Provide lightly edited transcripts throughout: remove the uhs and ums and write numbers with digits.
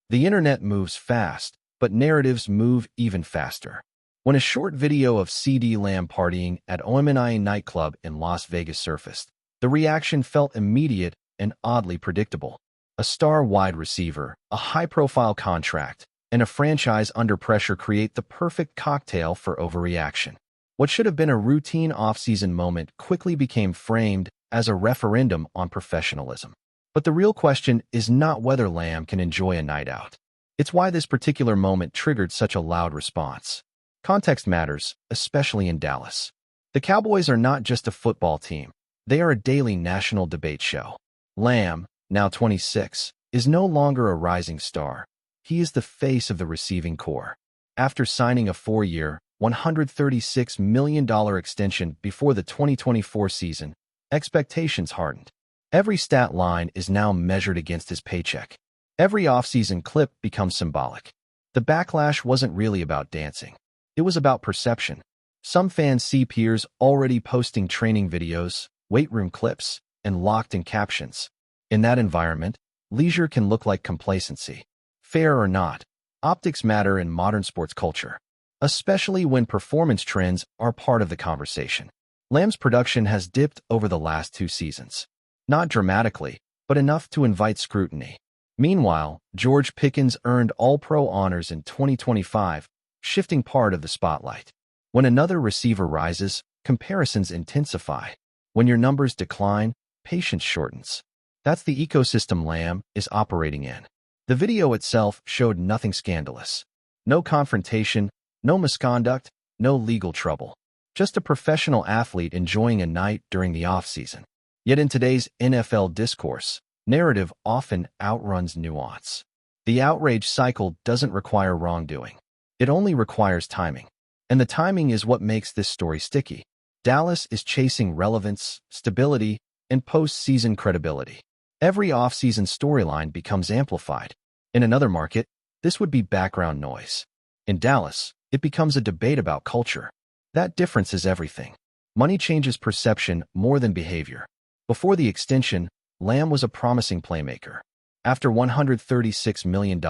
The internet moves fast, but narratives move even faster. When a short video of CeeDee Lamb partying at OMNI nightclub in Las Vegas surfaced, the reaction felt immediate and oddly predictable. A star-wide receiver, a high-profile contract, and a franchise under pressure create the perfect cocktail for overreaction. What should have been a routine off-season moment quickly became framed as a referendum on professionalism. But the real question is not whether Lamb can enjoy a night out. It's why this particular moment triggered such a loud response. Context matters, especially in Dallas. The Cowboys are not just a football team. They are a daily national debate show. Lamb, now 26, is no longer a rising star. He is the face of the receiving corps. After signing a 4-year, $136 million extension before the 2024 season, expectations hardened. Every stat line is now measured against his paycheck. Every offseason clip becomes symbolic. The backlash wasn't really about dancing. It was about perception. Some fans see peers already posting training videos, weight room clips, and locked-in captions. In that environment, leisure can look like complacency. Fair or not, optics matter in modern sports culture, especially when performance trends are part of the conversation. Lamb's production has dipped over the last 2 seasons. Not dramatically, but enough to invite scrutiny. Meanwhile, George Pickens earned All-Pro honors in 2025, shifting part of the spotlight. When another receiver rises, comparisons intensify. When your numbers decline, patience shortens. That's the ecosystem Lamb is operating in. The video itself showed nothing scandalous. No confrontation, no misconduct, no legal trouble. Just a professional athlete enjoying a night during the off-season. Yet in today's NFL discourse, narrative often outruns nuance. The outrage cycle doesn't require wrongdoing. It only requires timing. And the timing is what makes this story sticky. Dallas is chasing relevance, stability, and post-season credibility. Every off-season storyline becomes amplified. In another market, this would be background noise. In Dallas, it becomes a debate about culture. That difference is everything. Money changes perception more than behavior. Before the extension, Lamb was a promising playmaker. After $136 million,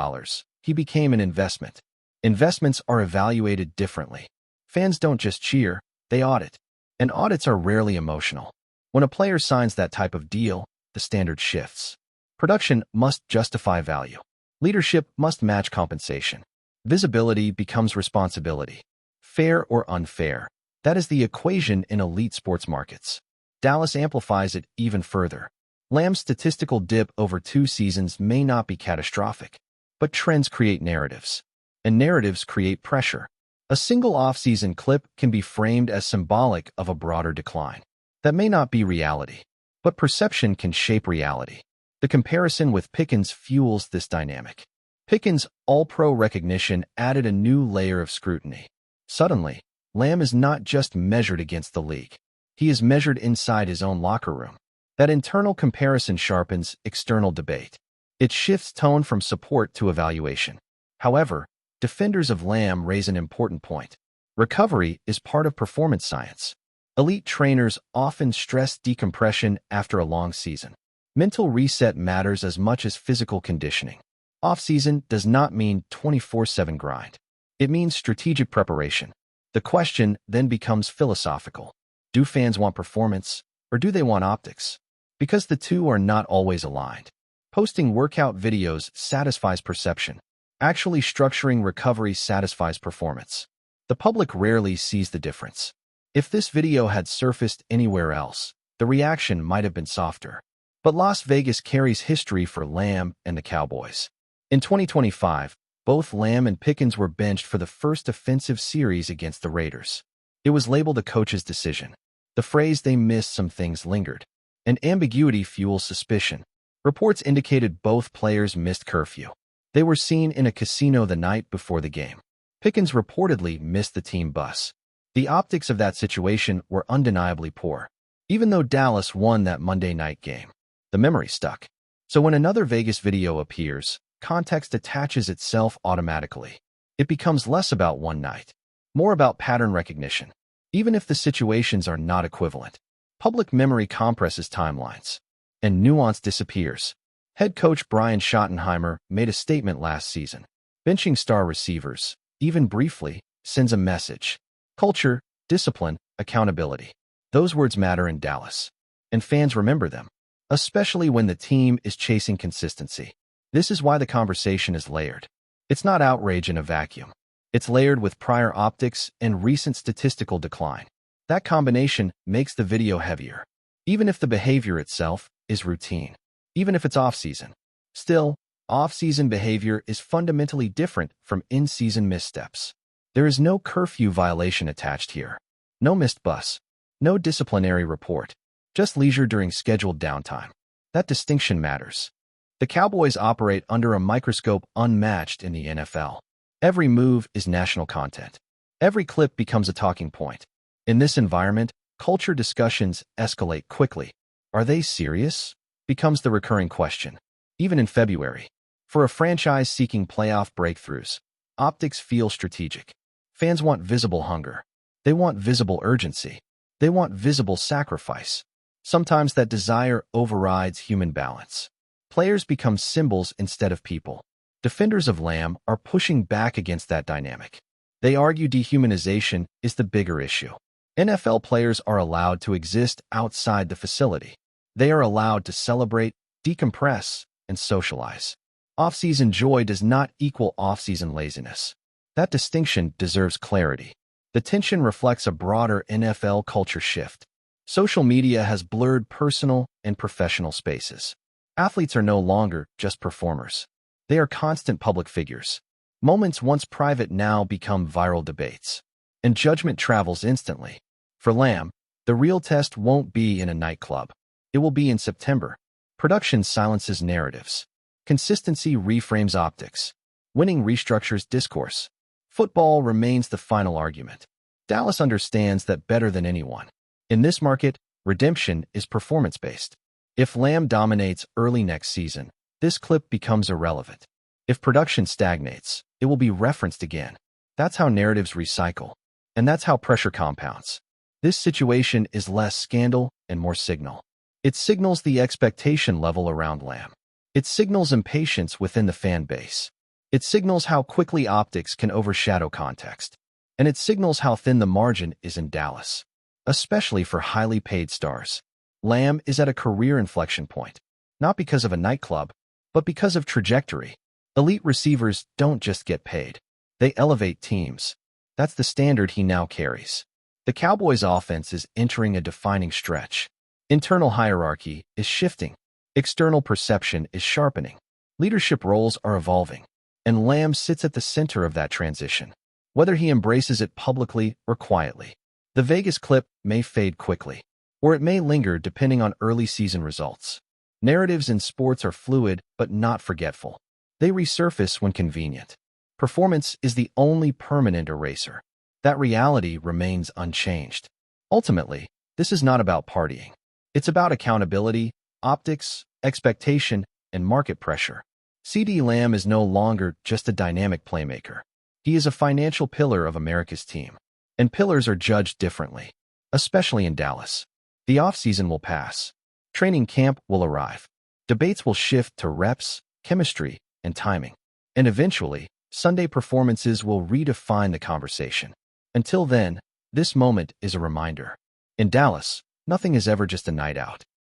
he became an investment. Investments are evaluated differently. Fans don't just cheer, they audit. And audits are rarely emotional. When a player signs that type of deal, the standard shifts. Production must justify value. Leadership must match compensation. Visibility becomes responsibility. Fair or unfair, that is the equation in elite sports markets. Dallas amplifies it even further. Lamb's statistical dip over 2 seasons may not be catastrophic, but trends create narratives, and narratives create pressure. A single off-season clip can be framed as symbolic of a broader decline. That may not be reality, but perception can shape reality. The comparison with Pickens fuels this dynamic. Pickens' All-Pro recognition added a new layer of scrutiny. Suddenly, Lamb is not just measured against the league. He is measured inside his own locker room. That internal comparison sharpens external debate. It shifts tone from support to evaluation. However, defenders of Lamb raise an important point. Recovery is part of performance science. Elite trainers often stress decompression after a long season. Mental reset matters as much as physical conditioning. Off-season does not mean 24/7 grind. It means strategic preparation. The question then becomes philosophical. Do fans want performance, or do they want optics? Because the two are not always aligned. Posting workout videos satisfies perception. Actually structuring recovery satisfies performance. The public rarely sees the difference. If this video had surfaced anywhere else, the reaction might have been softer. But Las Vegas carries history for Lamb and the Cowboys. In 2025, both Lamb and Pickens were benched for the first offensive series against the Raiders. It was labeled a coach's decision. The phrase "they missed some things" lingered, and ambiguity fuels suspicion. Reports indicated both players missed curfew. They were seen in a casino the night before the game. Pickens reportedly missed the team bus. The optics of that situation were undeniably poor. Even though Dallas won that Monday night game, the memory stuck. So when another Vegas video appears, context attaches itself automatically. It becomes less about one night, more about pattern recognition. Even if the situations are not equivalent, public memory compresses timelines, and nuance disappears. Head coach Brian Schottenheimer made a statement last season. Benching star receivers, even briefly, sends a message. Culture, discipline, accountability. Those words matter in Dallas. And fans remember them, especially when the team is chasing consistency. This is why the conversation is layered. It's not outrage in a vacuum. It's layered with prior optics and recent statistical decline. That combination makes the video heavier, even if the behavior itself is routine, even if it's off-season. Still, off-season behavior is fundamentally different from in-season missteps. There is no curfew violation attached here. No missed bus. No disciplinary report. Just leisure during scheduled downtime. That distinction matters. The Cowboys operate under a microscope unmatched in the NFL. Every move is national content. Every clip becomes a talking point. In this environment, culture discussions escalate quickly. Are they serious? Becomes the recurring question. Even in February. For a franchise seeking playoff breakthroughs, optics feel strategic. Fans want visible hunger. They want visible urgency. They want visible sacrifice. Sometimes that desire overrides human balance. Players become symbols instead of people. Defenders of Lamb are pushing back against that dynamic. They argue dehumanization is the bigger issue. NFL players are allowed to exist outside the facility. They are allowed to celebrate, decompress, and socialize. Off-season joy does not equal off-season laziness. That distinction deserves clarity. The tension reflects a broader NFL culture shift. Social media has blurred personal and professional spaces. Athletes are no longer just performers. They are constant public figures. Moments once private now become viral debates. And judgment travels instantly. For Lamb, the real test won't be in a nightclub. It will be in September. Production silences narratives. Consistency reframes optics. Winning restructures discourse. Football remains the final argument. Dallas understands that better than anyone. In this market, redemption is performance-based. If Lamb dominates early next season, this clip becomes irrelevant. If production stagnates, it will be referenced again. That's how narratives recycle. And that's how pressure compounds. This situation is less scandal and more signal. It signals the expectation level around Lamb. It signals impatience within the fan base. It signals how quickly optics can overshadow context. And it signals how thin the margin is in Dallas, especially for highly paid stars. Lamb is at a career inflection point, not because of a nightclub, but because of trajectory. Elite receivers don't just get paid. They elevate teams. That's the standard he now carries. The Cowboys' offense is entering a defining stretch. Internal hierarchy is shifting. External perception is sharpening. Leadership roles are evolving. And Lamb sits at the center of that transition, whether he embraces it publicly or quietly. The Vegas clip may fade quickly, or it may linger depending on early season results. Narratives in sports are fluid but not forgetful. They resurface when convenient. Performance is the only permanent eraser. That reality remains unchanged. Ultimately, this is not about partying. It's about accountability, optics, expectation, and market pressure. CeeDee Lamb is no longer just a dynamic playmaker. He is a financial pillar of America's team. And pillars are judged differently, especially in Dallas. The offseason will pass. Training camp will arrive. Debates will shift to reps, chemistry, and timing. And eventually, Sunday performances will redefine the conversation. Until then, this moment is a reminder. In Dallas, nothing is ever just a night out.